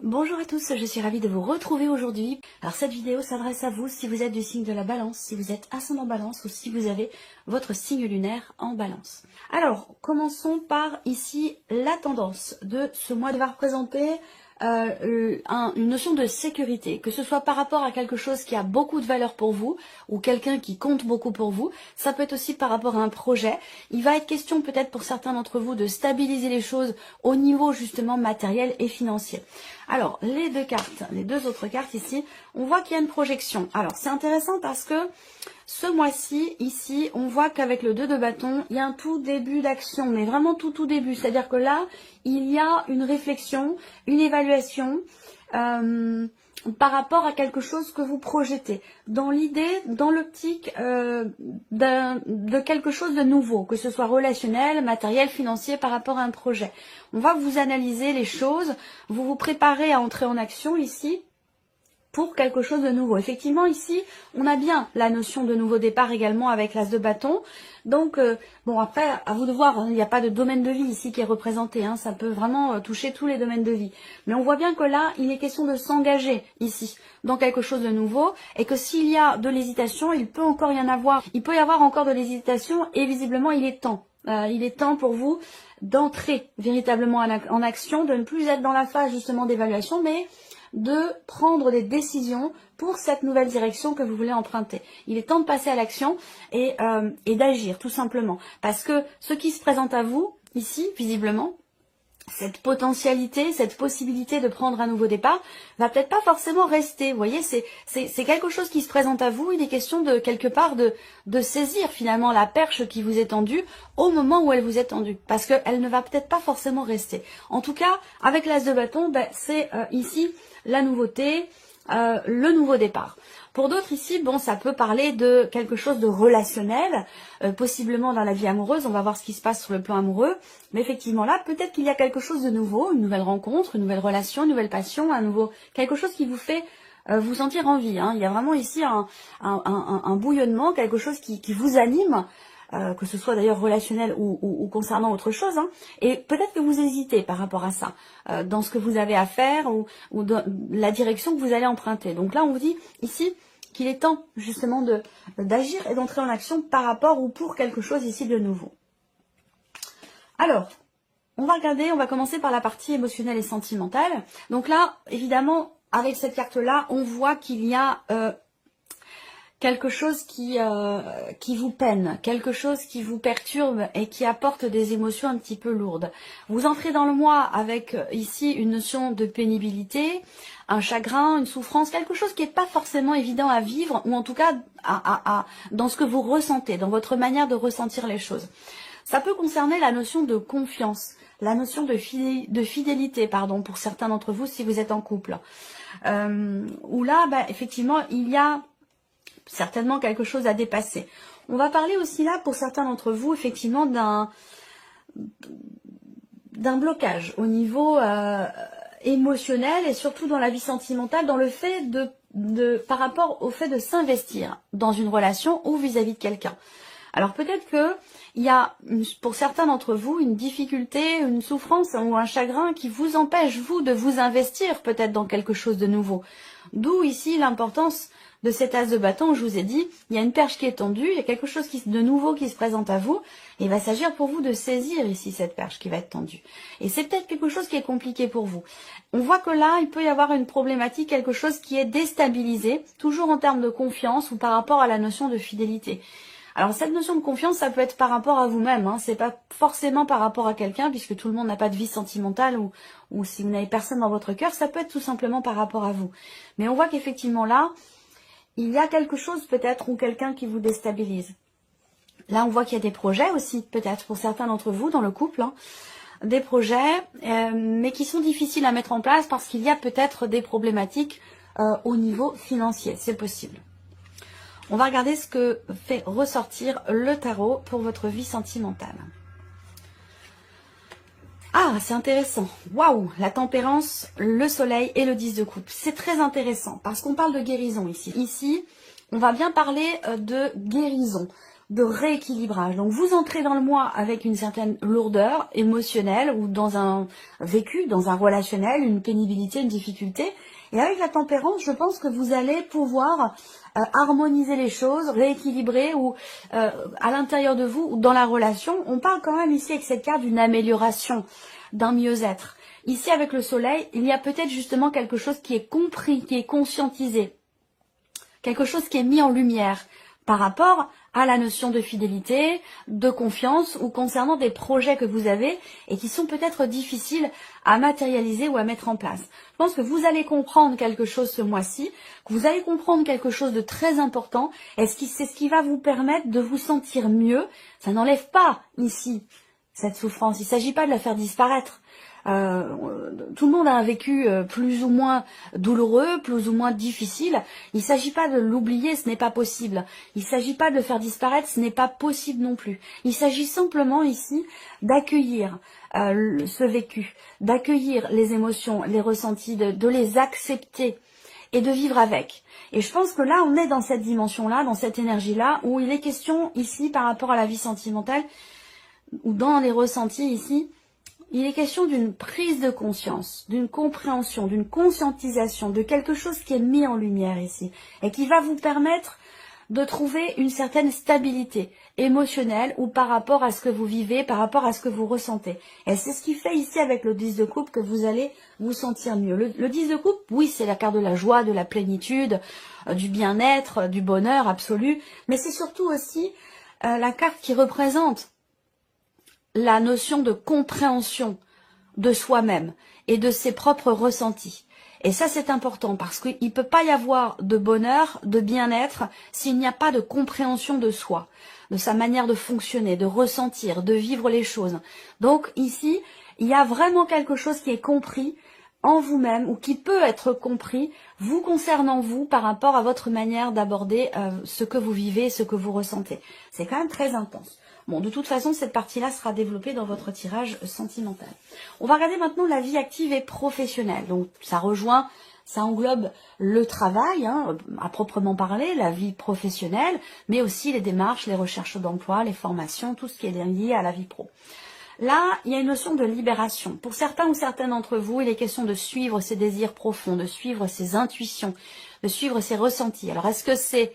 Bonjour à tous, je suis ravie de vous retrouver aujourd'hui. Alors cette vidéo s'adresse à vous si vous êtes du signe de la balance, si vous êtes ascendant balance ou si vous avez votre signe lunaire en balance. Alors commençons par ici la tendance de ce mois va représenter une notion de sécurité, que ce soit par rapport à quelque chose qui a beaucoup de valeur pour vous ou quelqu'un qui compte beaucoup pour vous. Ça peut être aussi par rapport à un projet. Il va être question peut-être pour certains d'entre vous de stabiliser les choses au niveau justement matériel et financier. Alors les deux autres cartes ici, on voit qu'il y a une projection. Alors c'est intéressant parce que ce mois-ci, ici, on voit qu'avec le 2 de bâton, il y a un tout début d'action, mais vraiment tout début. C'est-à-dire que là, il y a une réflexion, une évaluation par rapport à quelque chose que vous projetez. Dans l'idée, dans l'optique de quelque chose de nouveau, que ce soit relationnel, matériel, financier, par rapport à un projet. On va vous analyser les choses, vous vous préparez à entrer en action ici, pour quelque chose de nouveau. Effectivement, ici, on a bien la notion de nouveau départ également avec l'as de bâton. Donc, bon, après, à vous de voir, hein, il n'y a pas de domaine de vie ici qui est représenté. Hein, ça peut vraiment toucher tous les domaines de vie. Mais on voit bien que là, il est question de s'engager ici dans quelque chose de nouveau et que s'il y a de l'hésitation, il peut encore y en avoir. Il peut y avoir encore de l'hésitation et visiblement, il est temps. Il est temps pour vous d'entrer véritablement en action, de ne plus être dans la phase justement d'évaluation, mais de prendre des décisions pour cette nouvelle direction que vous voulez emprunter. Il est temps de passer à l'action et d'agir tout simplement. Parce que ce qui se présente à vous, ici, visiblement, cette potentialité, cette possibilité de prendre un nouveau départ, va peut-être pas forcément rester. Vous voyez, c'est quelque chose qui se présente à vous. Il est question de quelque part de saisir finalement la perche qui vous est tendue au moment où elle vous est tendue. Parce qu'elle ne va peut-être pas forcément rester. En tout cas, avec l'as de bâton, ben, c'est ici la nouveauté, le nouveau départ. Pour d'autres ici, bon, ça peut parler de quelque chose de relationnel, possiblement dans la vie amoureuse. On va voir ce qui se passe sur le plan amoureux. Mais effectivement là, peut-être qu'il y a quelque chose de nouveau, une nouvelle rencontre, une nouvelle relation, une nouvelle passion, quelque chose qui vous fait vous sentir en vie. Hein. Il y a vraiment ici un bouillonnement, quelque chose qui vous anime. Que ce soit d'ailleurs relationnel ou concernant autre chose, hein. Et peut-être que vous hésitez par rapport à ça, dans ce que vous avez à faire ou dans la direction que vous allez emprunter. Donc là, on vous dit ici qu'il est temps justement d'agir et d'entrer en action par rapport ou pour quelque chose ici de nouveau. Alors, on va regarder, on va commencer par la partie émotionnelle et sentimentale. Donc là, évidemment, avec cette carte-là, on voit qu'il y a quelque chose qui vous peine, quelque chose qui vous perturbe et qui apporte des émotions un petit peu lourdes. Vous entrez dans le mois avec ici une notion de pénibilité, un chagrin, une souffrance, quelque chose qui n'est pas forcément évident à vivre, ou en tout cas dans ce que vous ressentez, dans votre manière de ressentir les choses. Ça peut concerner la notion de confiance, la notion de fidélité, pardon, pour certains d'entre vous si vous êtes en couple. Où là, bah, effectivement, il y a certainement quelque chose à dépasser. On va parler aussi là, pour certains d'entre vous, effectivement, d'un blocage au niveau émotionnel et surtout dans la vie sentimentale, dans le fait par rapport au fait de s'investir dans une relation ou vis-à-vis de quelqu'un. Alors peut-être que il y a pour certains d'entre vous une difficulté, une souffrance ou un chagrin qui vous empêche, vous, de vous investir peut-être dans quelque chose de nouveau. D'où ici l'importance de cet as de bâton. Je vous ai dit, il y a une perche qui est tendue, il y a quelque chose de nouveau qui se présente à vous, et il va s'agir pour vous de saisir ici cette perche qui va être tendue. Et c'est peut-être quelque chose qui est compliqué pour vous. On voit que là, il peut y avoir une problématique, quelque chose qui est déstabilisé, toujours en termes de confiance ou par rapport à la notion de fidélité. Alors cette notion de confiance, ça peut être par rapport à vous-même, hein. C'est pas forcément par rapport à quelqu'un, puisque tout le monde n'a pas de vie sentimentale, ou si vous n'avez personne dans votre cœur, ça peut être tout simplement par rapport à vous. Mais on voit qu'effectivement là, il y a quelque chose peut-être ou quelqu'un qui vous déstabilise. Là, on voit qu'il y a des projets aussi, peut-être pour certains d'entre vous dans le couple, hein, des projets, mais qui sont difficiles à mettre en place parce qu'il y a peut-être des problématiques au niveau financier, c'est possible. On va regarder ce que fait ressortir le tarot pour votre vie sentimentale. Ah, c'est intéressant. Waouh, la tempérance, le soleil et le 10 de coupe. C'est très intéressant parce qu'on parle de guérison ici. Ici, on va bien parler de guérison. de rééquilibrage. Donc vous entrez dans le mois avec une certaine lourdeur émotionnelle ou dans un vécu, dans un relationnel, une pénibilité, une difficulté. Et avec la tempérance, je pense que vous allez pouvoir harmoniser les choses, rééquilibrer ou à l'intérieur de vous ou dans la relation. On parle quand même ici avec cette carte d'une amélioration, d'un mieux-être. Ici avec le soleil, il y a peut-être justement quelque chose qui est compris, qui est conscientisé, quelque chose qui est mis en lumière par rapport à la notion de fidélité, de confiance ou concernant des projets que vous avez et qui sont peut-être difficiles à matérialiser ou à mettre en place. Je pense que vous allez comprendre quelque chose ce mois-ci, que vous allez comprendre quelque chose de très important et c'est ce qui va vous permettre de vous sentir mieux. Ça n'enlève pas ici cette souffrance, il ne s'agit pas de la faire disparaître. Tout le monde a un vécu plus ou moins douloureux, plus ou moins difficile. Il ne s'agit pas de l'oublier, ce n'est pas possible. Il ne s'agit pas de le faire disparaître, ce n'est pas possible non plus. Il s'agit simplement ici d'accueillir ce vécu, d'accueillir les émotions, les ressentis, de les accepter et de vivre avec. Et je pense que là, on est dans cette dimension-là, dans cette énergie-là, où il est question ici par rapport à la vie sentimentale, ou dans les ressentis ici, il est question d'une prise de conscience, d'une compréhension, d'une conscientisation, de quelque chose qui est mis en lumière ici et qui va vous permettre de trouver une certaine stabilité émotionnelle ou par rapport à ce que vous vivez, par rapport à ce que vous ressentez. Et c'est ce qui fait ici avec le 10 de coupe que vous allez vous sentir mieux. Le 10 de coupe, oui, c'est la carte de la joie, de la plénitude, du bien-être, du bonheur absolu, mais c'est surtout aussi la carte qui représente la notion de compréhension de soi-même et de ses propres ressentis. Et ça, c'est important parce qu'il ne peut pas y avoir de bonheur, de bien-être, s'il n'y a pas de compréhension de soi, de sa manière de fonctionner, de ressentir, de vivre les choses. Donc ici, il y a vraiment quelque chose qui est compris en vous-même ou qui peut être compris vous concernant vous par rapport à votre manière d'aborder ce que vous vivez, ce que vous ressentez. C'est quand même très intense. Bon, de toute façon, cette partie-là sera développée dans votre tirage sentimental. On va regarder maintenant la vie active et professionnelle. Donc, ça rejoint, ça englobe le travail, à proprement parler, la vie professionnelle, mais aussi les démarches, les recherches d'emploi, les formations, tout ce qui est lié à la vie pro. Là, il y a une notion de libération. Pour certains ou certaines d'entre vous, il est question de suivre ses désirs profonds, de suivre ses intuitions, de suivre ses ressentis. Alors, est-ce que c'est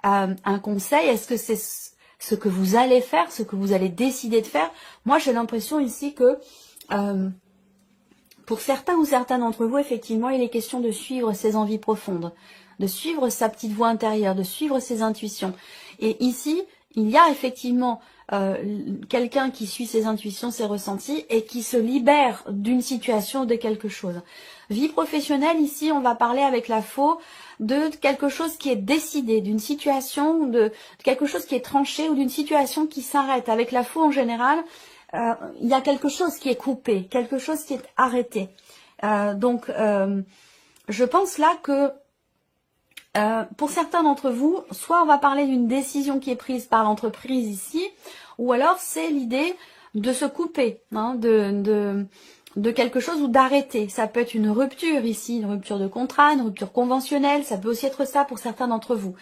un conseil? Est-ce que c'est ce que vous allez faire, ce que vous allez décider de faire? Moi, j'ai l'impression ici que pour certains ou certaines d'entre vous, effectivement, il est question de suivre ses envies profondes, de suivre sa petite voix intérieure, de suivre ses intuitions. Et ici, il y a effectivement quelqu'un qui suit ses intuitions, ses ressentis et qui se libère d'une situation, de quelque chose. Vie professionnelle, ici, on va parler avec la faux de quelque chose qui est décidé, d'une situation, de quelque chose qui est tranché ou d'une situation qui s'arrête. Avec la faux en général, il y a quelque chose qui est coupé, quelque chose qui est arrêté. Donc, je pense là que pour certains d'entre vous, soit on va parler d'une décision qui est prise par l'entreprise ici, ou alors c'est l'idée de se couper, de quelque chose ou d'arrêter. Ça peut être une rupture ici, une rupture de contrat, une rupture conventionnelle, ça peut aussi être ça pour certains d'entre vous.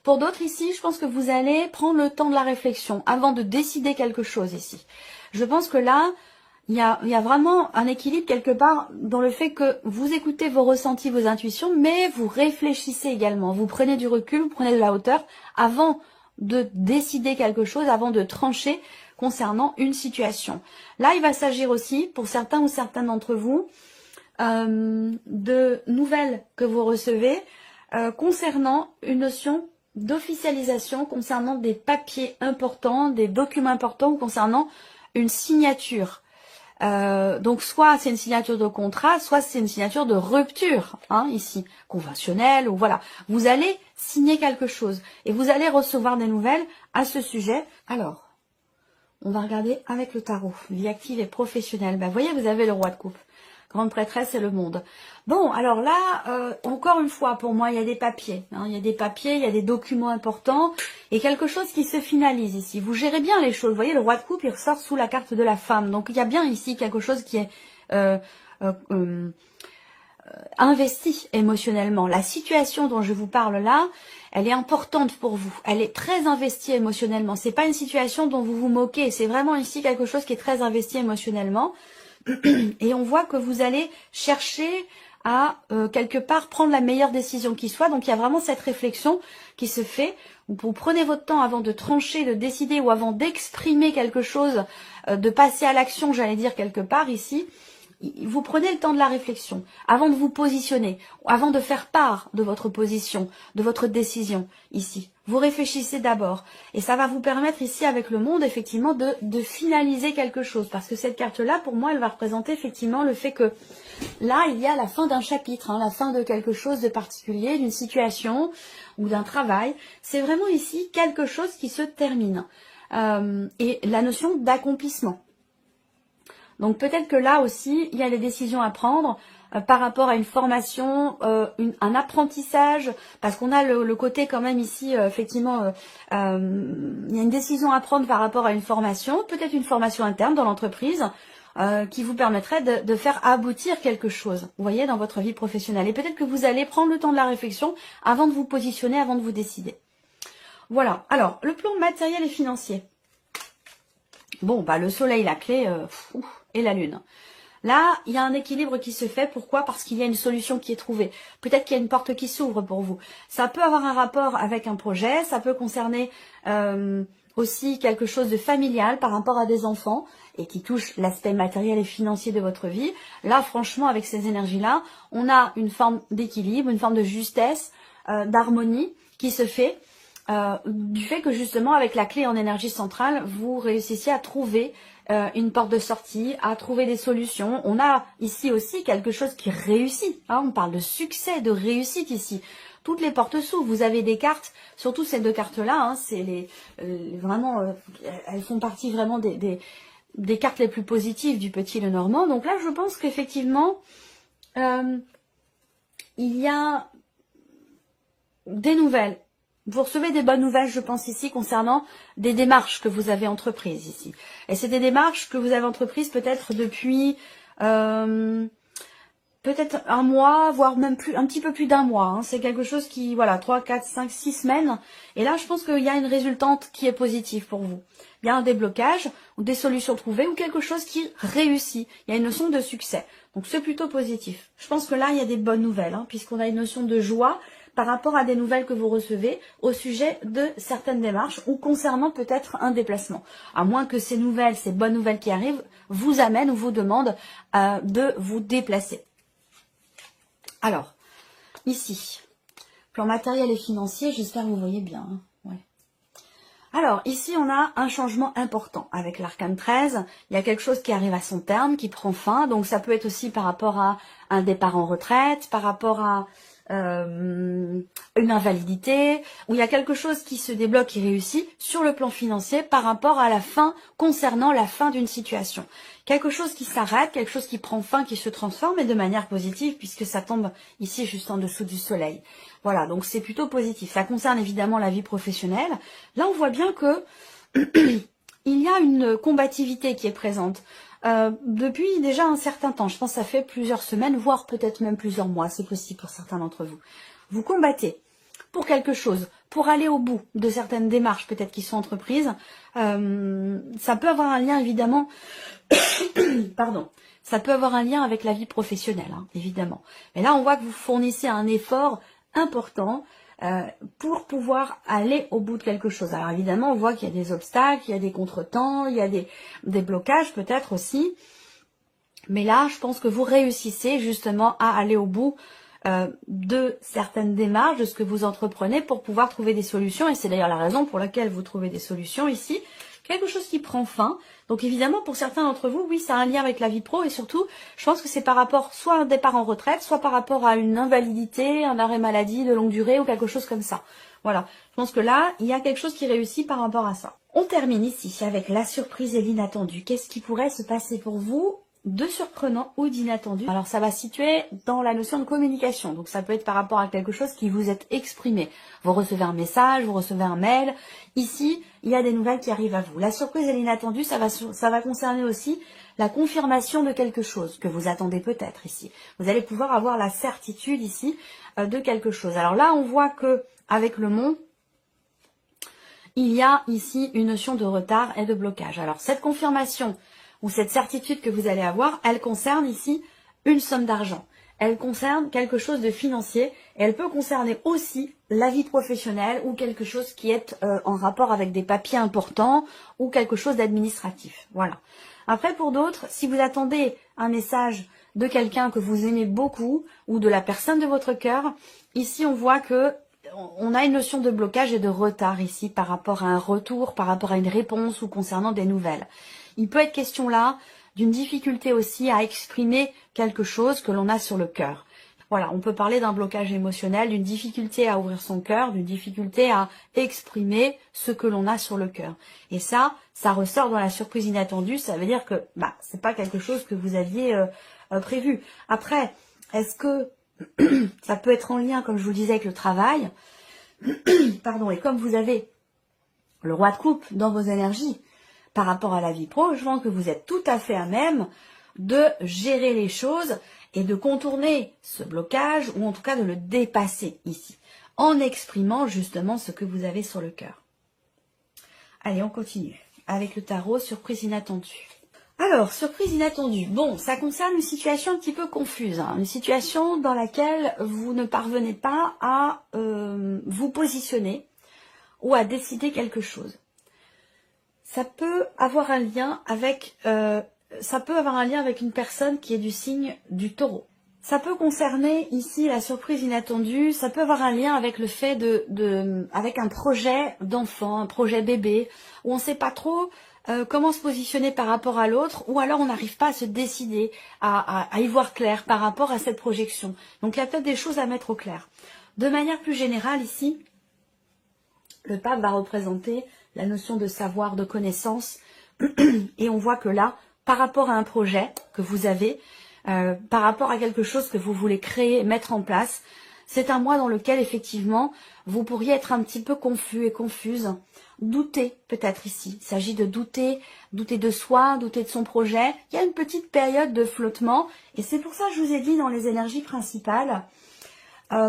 Pour d'autres ici, je pense que vous allez prendre le temps de la réflexion avant de décider quelque chose ici. Je pense que là, il y a vraiment un équilibre quelque part dans le fait que vous écoutez vos ressentis, vos intuitions, mais vous réfléchissez également. Vous prenez du recul, vous prenez de la hauteur avant de décider quelque chose, avant de trancher concernant une situation. Là, il va s'agir aussi, pour certains ou certaines d'entre vous, de nouvelles que vous recevez concernant une notion d'officialisation, concernant des papiers importants, des documents importants, concernant une signature. Donc soit c'est une signature de contrat, soit c'est une signature de rupture, ici, conventionnelle, ou voilà. Vous allez signer quelque chose et vous allez recevoir des nouvelles à ce sujet. Alors, on va regarder avec le tarot, vie active et professionnelle. Ben, vous voyez, vous avez le roi de coupe, grande prêtresse et le monde. Bon, alors là, encore une fois, pour moi, il y a des papiers. Il y a des papiers, il y a des documents importants et quelque chose qui se finalise ici. Vous gérez bien les choses. Vous voyez, le roi de coupe, il ressort sous la carte de la femme. Donc, il y a bien ici quelque chose qui est investi émotionnellement. La situation dont je vous parle là, elle est importante pour vous. Elle est très investie émotionnellement. C'est pas une situation dont vous vous moquez. C'est vraiment ici quelque chose qui est très investi émotionnellement. Et on voit que vous allez chercher à quelque part prendre la meilleure décision qui soit. Donc il y a vraiment cette réflexion qui se fait. Vous prenez votre temps avant de trancher, de décider ou avant d'exprimer quelque chose, de passer à l'action, j'allais dire quelque part ici. Vous prenez le temps de la réflexion, avant de vous positionner, avant de faire part de votre position, de votre décision ici. Vous réfléchissez d'abord. Et ça va vous permettre ici avec le monde, effectivement, de finaliser quelque chose. Parce que cette carte-là, pour moi, elle va représenter effectivement le fait que là, il y a la fin d'un chapitre, hein, la fin de quelque chose de particulier, d'une situation ou d'un travail. C'est vraiment ici quelque chose qui se termine. Et la notion d'accomplissement. Donc peut-être que là aussi, il y a des décisions à prendre par rapport à une formation, un apprentissage, parce qu'on a le côté quand même ici, effectivement, il y a une décision à prendre par rapport à une formation, peut-être une formation interne dans l'entreprise, qui vous permettrait de faire aboutir quelque chose, vous voyez, dans votre vie professionnelle. Et peut-être que vous allez prendre le temps de la réflexion avant de vous positionner, avant de vous décider. Voilà. Alors, le plan matériel et financier. Bon, bah le soleil, la clé, et la lune. Là, il y a un équilibre qui se fait. Pourquoi? Parce qu'il y a une solution qui est trouvée. Peut-être qu'il y a une porte qui s'ouvre pour vous. Ça peut avoir un rapport avec un projet. Ça peut concerner aussi quelque chose de familial par rapport à des enfants et qui touche l'aspect matériel et financier de votre vie. Là, franchement, avec ces énergies-là, on a une forme d'équilibre, une forme de justesse, d'harmonie qui se fait. Du fait que justement avec la clé en énergie centrale, vous réussissiez à trouver une porte de sortie, à trouver des solutions. On a ici aussi quelque chose qui réussit, hein, on parle de succès, de réussite ici. Toutes les portes s'ouvrent, vous avez des cartes, surtout ces deux cartes-là, hein, c'est vraiment, elles font partie vraiment des cartes les plus positives du petit Lenormand. Donc là, je pense qu'effectivement, il y a des nouvelles. Vous recevez des bonnes nouvelles, je pense ici, concernant des démarches que vous avez entreprises ici. Et c'est des démarches que vous avez entreprises peut-être depuis peut-être un mois, voire même plus, un petit peu plus d'un mois. Hein. C'est quelque chose qui, voilà, 3, 4, 5, 6 semaines. Et là, je pense qu'il y a une résultante qui est positive pour vous. Il y a un déblocage, ou des solutions trouvées, ou quelque chose qui réussit. Il y a une notion de succès. Donc c'est plutôt positif. Je pense que là, il y a des bonnes nouvelles, hein, puisqu'on a une notion de joie par rapport à des nouvelles que vous recevez au sujet de certaines démarches ou concernant peut-être un déplacement. À moins que ces nouvelles, ces bonnes nouvelles qui arrivent, vous amènent ou vous demandent de vous déplacer. Alors, ici, plan matériel et financier, j'espère que vous voyez bien. Hein, ouais. Alors, ici, on a un changement important avec l'arcane 13. Il y a quelque chose qui arrive à son terme, qui prend fin. Donc, ça peut être aussi par rapport à un départ en retraite, par rapport à une invalidité, où il y a quelque chose qui se débloque, qui réussit sur le plan financier par rapport à la fin, concernant la fin d'une situation. Quelque chose qui s'arrête, quelque chose qui prend fin, qui se transforme, et de manière positive, puisque ça tombe ici juste en dessous du soleil. Voilà, donc c'est plutôt positif. Ça concerne évidemment la vie professionnelle. Là, on voit bien que il y a une combativité qui est présente. Depuis déjà un certain temps, je pense que ça fait plusieurs semaines, voire peut-être même plusieurs mois, c'est possible pour certains d'entre vous. Vous combattez pour quelque chose, pour aller au bout de certaines démarches peut-être qui sont entreprises. Ça peut avoir un lien évidemment, pardon, ça peut avoir un lien avec la vie professionnelle, hein, évidemment. Mais là, on voit que vous fournissez un effort important pour pouvoir aller au bout de quelque chose. Alors évidemment, on voit qu'il y a des obstacles, il y a des contretemps, il y a des blocages peut-être aussi. Mais là, je pense que vous réussissez justement à aller au bout de certaines démarches, de ce que vous entreprenez pour pouvoir trouver des solutions. Et c'est d'ailleurs la raison pour laquelle vous trouvez des solutions ici. Quelque chose qui prend fin. Donc évidemment, pour certains d'entre vous, oui, ça a un lien avec la vie pro. Et surtout, je pense que c'est par rapport soit à un départ en retraite, soit par rapport à une invalidité, un arrêt maladie de longue durée ou quelque chose comme ça. Voilà, je pense que là, il y a quelque chose qui réussit par rapport à ça. On termine ici avec la surprise et l'inattendu. Qu'est-ce qui pourrait se passer pour vous de surprenant ou d'inattendu. Alors ça va se situer dans la notion de communication, donc ça peut être par rapport à quelque chose qui vous est exprimé. Vous recevez un message, vous recevez un mail, ici il y a des nouvelles qui arrivent à vous. La surprise et l'inattendu, ça va concerner aussi la confirmation de quelque chose que vous attendez peut-être ici. Vous allez pouvoir avoir la certitude ici de quelque chose. Alors là on voit que avec le mont, il y a ici une notion de retard et de blocage. Alors cette confirmation ou cette certitude que vous allez avoir, elle concerne ici une somme d'argent. Elle concerne quelque chose de financier et elle peut concerner aussi la vie professionnelle ou quelque chose qui est en rapport avec des papiers importants ou quelque chose d'administratif. Voilà. Après pour d'autres, si vous attendez un message de quelqu'un que vous aimez beaucoup ou de la personne de votre cœur, ici on voit que on a une notion de blocage et de retard ici par rapport à un retour, par rapport à une réponse ou concernant des nouvelles. Il peut être question là d'une difficulté aussi à exprimer quelque chose que l'on a sur le cœur. Voilà, on peut parler d'un blocage émotionnel, d'une difficulté à ouvrir son cœur, d'une difficulté à exprimer ce que l'on a sur le cœur. Et ça ressort dans la surprise inattendue, ça veut dire que c'est pas quelque chose que vous aviez prévu. Après, est-ce que ça peut être en lien, comme je vous le disais, avec le travail, pardon, et comme vous avez le roi de coupe dans vos énergies par rapport à la vie pro, je pense que vous êtes tout à fait à même de gérer les choses et de contourner ce blocage, ou en tout cas de le dépasser ici, en exprimant justement ce que vous avez sur le cœur. Allez, on continue avec le tarot, surprise inattendue. Alors, surprise inattendue. Bon, ça concerne une situation un petit peu confuse, hein, une situation dans laquelle vous ne parvenez pas à vous positionner ou à décider quelque chose. Ça peut avoir un lien avec une personne qui est du signe du taureau. Ça peut concerner ici la surprise inattendue, ça peut avoir un lien avec le fait avec un projet d'enfant, un projet bébé, où on ne sait pas trop comment se positionner par rapport à l'autre, ou alors on n'arrive pas à se décider, à y voir clair par rapport à cette projection. Donc il y a peut-être des choses à mettre au clair. De manière plus générale ici, le pape va représenter la notion de savoir, de connaissance, et on voit que là, par rapport à un projet que vous avez, par rapport à quelque chose que vous voulez créer, mettre en place, c'est un mois dans lequel effectivement vous pourriez être un petit peu confus et confuse, douter peut-être ici. Il s'agit de douter de soi, douter de son projet. Il y a une petite période de flottement et c'est pour ça que je vous ai dit dans les énergies principales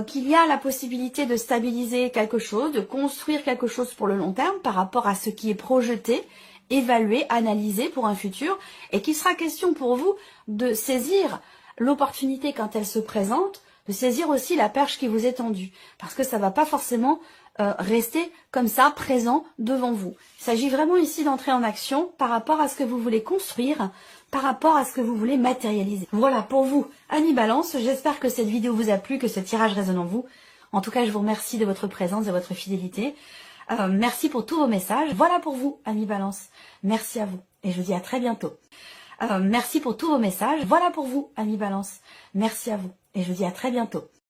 qu'il y a la possibilité de stabiliser quelque chose, de construire quelque chose pour le long terme par rapport à ce qui est projeté, évalué, analysé pour un futur, et qu'il sera question pour vous de saisir l'opportunité quand elle se présente, de saisir aussi la perche qui vous est tendue, parce que ça ne va pas forcément rester comme ça, présent devant vous. Il s'agit vraiment ici d'entrer en action par rapport à ce que vous voulez construire, par rapport à ce que vous voulez matérialiser. Voilà pour vous, Annie Balance. J'espère que cette vidéo vous a plu, que ce tirage résonne en vous. En tout cas, je vous remercie de votre présence, de votre fidélité. Merci pour tous vos messages. Voilà pour vous, Annie Balance. Merci à vous et je vous dis à très bientôt. Merci pour tous vos messages. Voilà pour vous, Annie Balance. Merci à vous et je vous dis à très bientôt.